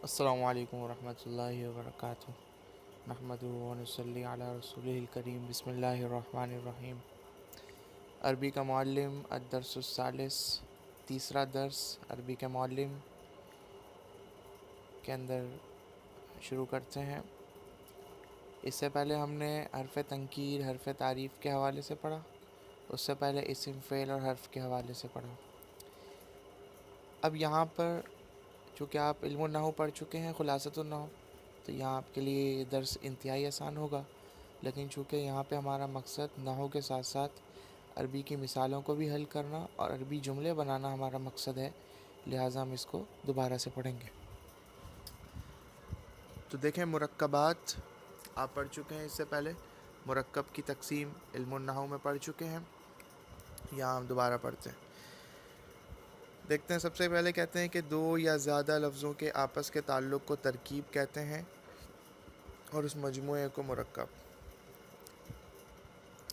السلام علیکم ورحمۃ اللہ وبرکاتہ نحمدہ ونصلی علی رسولہ الکریم بسم اللہ الرحمن الرحیم عربی کا معلم الدرس الثالث تیسرا درس عربی کے معلم کے اندر شروع کرتے ہیں۔ اس سے پہلے ہم نے حرف تنکیر حرف تعریف کے حوالے سے پڑھا، اس سے پہلے اسم فعل اور حرف کے حوالے سے پڑھا۔ اب یہاں پر چونکہ آپ علم النحو پڑھ چکے ہیں، خلاصۃ النحو، تو یہاں آپ کے لیے یہ درس انتہائی آسان ہوگا، لیکن چونکہ یہاں پہ ہمارا مقصد نحو کے ساتھ ساتھ عربی کی مثالوں کو بھی حل کرنا اور عربی جملے بنانا ہمارا مقصد ہے، لہٰذا ہم اس کو دوبارہ سے پڑھیں گے۔ تو دیکھیں، مرکبات آپ پڑھ چکے ہیں، اس سے پہلے مرکب کی تقسیم علم النحو میں پڑھ چکے ہیں، یہاں ہم دوبارہ پڑھتے ہیں۔ دیکھتے ہیں، سب سے پہلے کہتے ہیں کہ دو یا زیادہ لفظوں کے آپس کے تعلق کو ترکیب کہتے ہیں اور اس مجموعے کو مرکب۔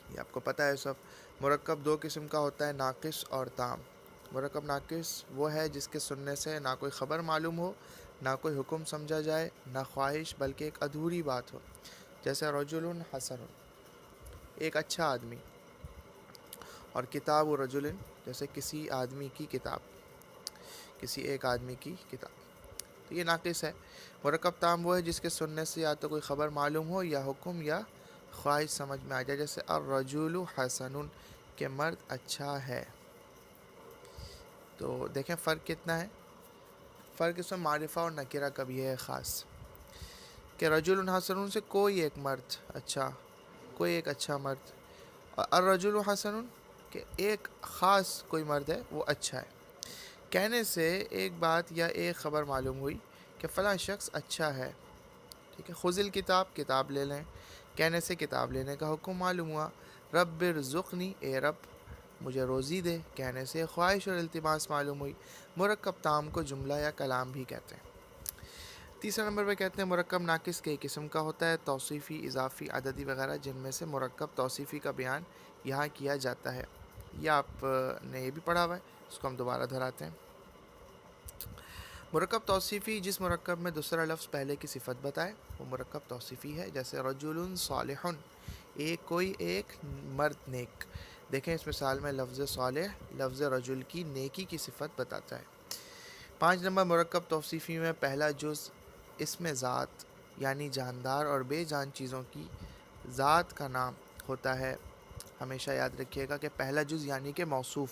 یہ آپ کو پتہ ہے سب۔ مرکب دو قسم کا ہوتا ہے، ناقص اور تام۔ مرکب ناقص وہ ہے جس کے سننے سے نہ کوئی خبر معلوم ہو، نہ کوئی حکم سمجھا جائے، نہ خواہش بلکہ ایک ادھوری بات ہو، جیسے رجل حسن، ایک اچھا آدمی، اور کتاب رجل، جیسے کسی آدمی کی کتاب، کسی ایک آدمی کی کتاب، تو یہ ناقص ہے۔ مرکب تام وہ ہے جس کے سننے سے یا تو کوئی خبر معلوم ہو یا حکم یا خواہش سمجھ میں آ جائے، جیسے الرجل حسن، کہ مرد اچھا ہے۔ تو دیکھیں فرق کتنا ہے، فرق اس میں معرفہ اور نکرہ کا بھی ہے خاص، کہ رجل حسن سے کوئی ایک مرد اچھا، کوئی ایک اچھا مرد، اور الرجل حسن کہ ایک خاص کوئی مرد ہے وہ اچھا ہے۔ کہنے سے ایک بات یا ایک خبر معلوم ہوئی کہ فلاں شخص اچھا ہے، ٹھیک ہے۔ خذ الکتاب، کتاب لے لیں، کہنے سے کتاب لینے کا حکم معلوم ہوا۔ رب ارزقنی، اے رب مجھے روزی دے، کہنے سے خواہش اور التماس معلوم ہوئی۔ مرکب تام کو جملہ یا کلام بھی کہتے ہیں۔ تیسرے نمبر پہ کہتے ہیں مرکب ناقص کئی قسم کا ہوتا ہے، توصیفی، اضافی، عددی وغیرہ، جن میں سے مرکب توصیفی کا بیان یہاں کیا جاتا ہے۔ یہ آپ نے یہ بھی پڑھا ہوا ہے، اس کو ہم دوبارہ دہراتے ہیں۔ مرکب توصیفی جس مرکب میں دوسرا لفظ پہلے کی صفت بتائے وہ مرکب توصیفی ہے، جیسے رجل صالح، کوئی ایک مرد نیک۔ دیکھیں اس مثال میں لفظ صالح لفظ رجل کی نیکی کی صفت بتاتا ہے۔ 5 نمبر مرکب توصیفی میں پہلا جز اسم ذات یعنی جاندار اور بے جان چیزوں کی ذات کا نام ہوتا ہے۔ ہمیشہ یاد رکھیے گا کہ پہلا جز یعنی کہ موصوف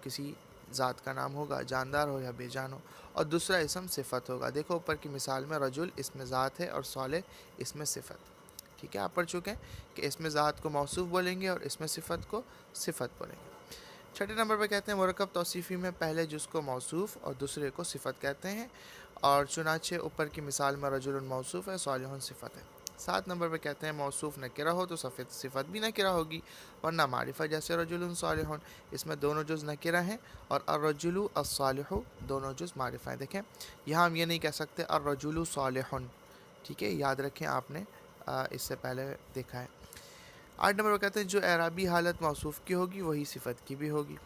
کسی ذات کا نام ہوگا، جاندار ہو یا بے جان ہو، اور دوسرا اسم صفت ہوگا۔ دیکھو اوپر کی مثال میں رجل اسم ذات ہے اور صالح اسم صفت، ٹھیک ہے۔ آپ پڑھ چکے ہیں کہ اسم ذات کو موصوف بولیں گے اور اسم صفت کو صفت بولیں گے۔ 6 نمبر پہ کہتے ہیں مرکب توصیفی میں پہلے جز کو موصوف اور دوسرے کو صفت کہتے ہیں، اور چنانچہ اوپر کی مثال میں رجل موصوف ہے، صالح صفت ہے۔ 7 نمبر پہ کہتے ہیں موصوف نکرہ ہو تو صفت بھی نکرہ ہوگی، ورنہ معرفہ، جیسے رجل صالح، اس میں دونوں جز نکرہ ہیں، اور الرجل الصالح دونوں جز معرفہ ہیں۔ دیکھیں یہاں ہم یہ نہیں کہہ سکتے الرجل صالح، ٹھیک ہے، یاد رکھیں آپ نے اس سے پہلے دیکھا ہے۔ 8 نمبر پہ کہتے ہیں جو اعرابی حالت موصوف کی ہوگی وہی صفت کی بھی ہوگی۔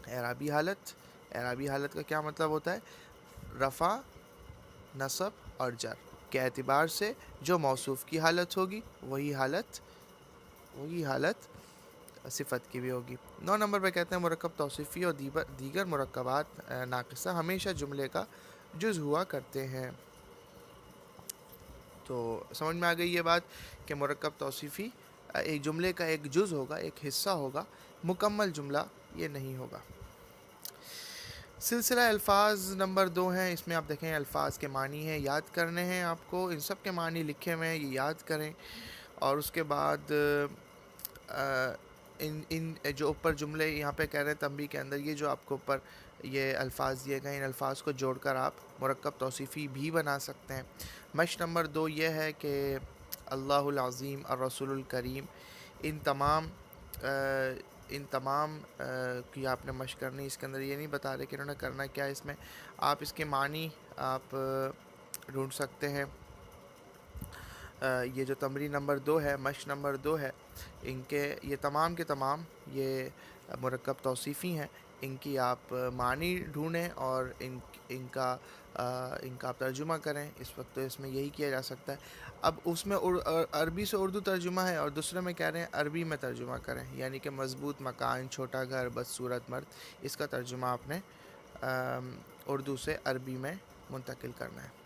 اعرابی حالت کا کیا مطلب ہوتا ہے؟ رفع، نصب اور جر کے اعتبار سے جو موصوف کی حالت ہوگی وہی حالت صفت کی بھی ہوگی۔ 9 نمبر پہ کہتے ہیں مرکب توصیفی اور دیگر مرکبات ناقصہ ہمیشہ جملے کا جز ہوا کرتے ہیں۔ تو سمجھ میں آ گئی یہ بات کہ مرکب توصیفی ایک جملے کا ایک جز ہوگا، ایک حصہ ہوگا، مکمل جملہ یہ نہیں ہوگا۔ سلسلہ الفاظ نمبر 2 ہے، اس میں آپ دیکھیں الفاظ کے معنی ہیں، یاد کرنے ہیں آپ کو، ان سب کے معنی لکھے ہوئے ہیں، یہ یاد کریں، اور اس کے بعد ان جو اوپر جملے یہاں پہ کہہ رہے ہیں تنبیہ کے اندر، یہ جو آپ کو اوپر یہ الفاظ دیے گئے، ان الفاظ کو جوڑ کر آپ مرکب توصیفی بھی بنا سکتے ہیں۔ مشق نمبر 2 یہ ہے کہ اللہ العظیم، الرسول الکریم، ان تمام کی آپ نے مشق کرنی۔ اس کے اندر یہ نہیں بتا رہے کہ انہوں نے کرنا کیا، اس میں آپ اس کے معنی آپ ڈھونڈ سکتے ہیں۔ یہ جو تمرین نمبر 2 ہے، مشق نمبر 2 ہے، ان کے یہ تمام کے تمام یہ مرکب توصیفی ہیں، ان کی آپ معنی ڈھونڈیں اور ان کا آپ ترجمہ کریں. اس وقت تو اس میں یہی کیا جا سکتا ہے. اب اس میں عربی سے اردو ترجمہ ہے اور دوسرے میں کہہ رہے ہیں عربی میں ترجمہ کریں، یعنی کہ مضبوط مکان، چھوٹا گھر، بدصورت مرد، اس کا ترجمہ آپ نے اردو سے عربی میں منتقل کرنا ہے.